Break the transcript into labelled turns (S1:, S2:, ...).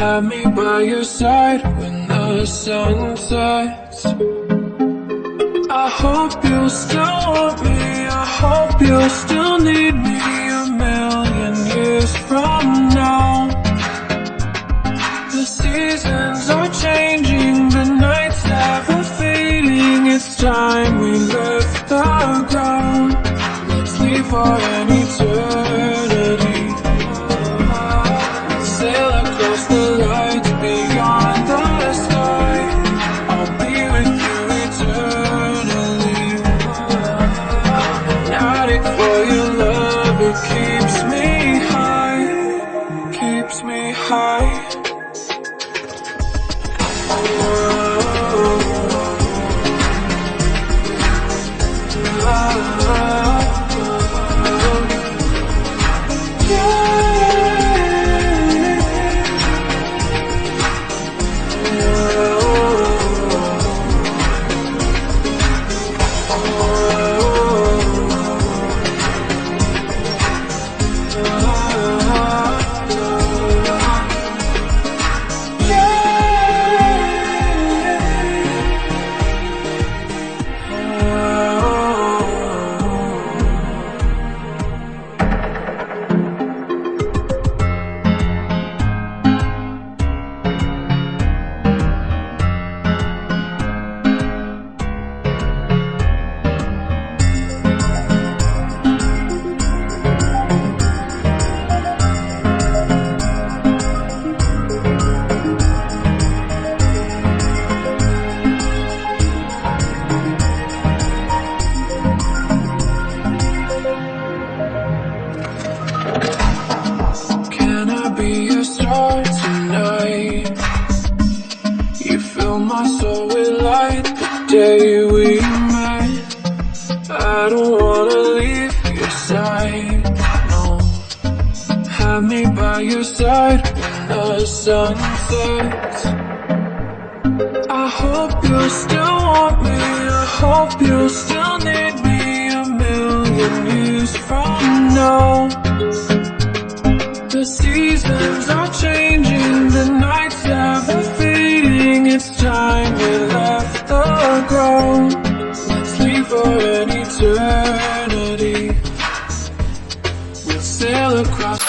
S1: Have me by your side when the sun sets. I hope you'll still want me, I hope you'll still need me a million years from now. The seasons are changing, the nights are fading. It's time we left the ground. Let's leave for an eternity. Sail across the lights beyond the sky. I'll be with you eternally. Fanatic for your love, it keeps me high, keeps me high. Tonight, you fill my soul with light. The day we met, I don't wanna leave your side, no. Have me by your side when the sun sets. I hope you'll still want me, I hope you'll still need me a million years from now. The seasons are changing, the nights are fading. It's time we left the ground. Let's leave for an eternity. We'll sail across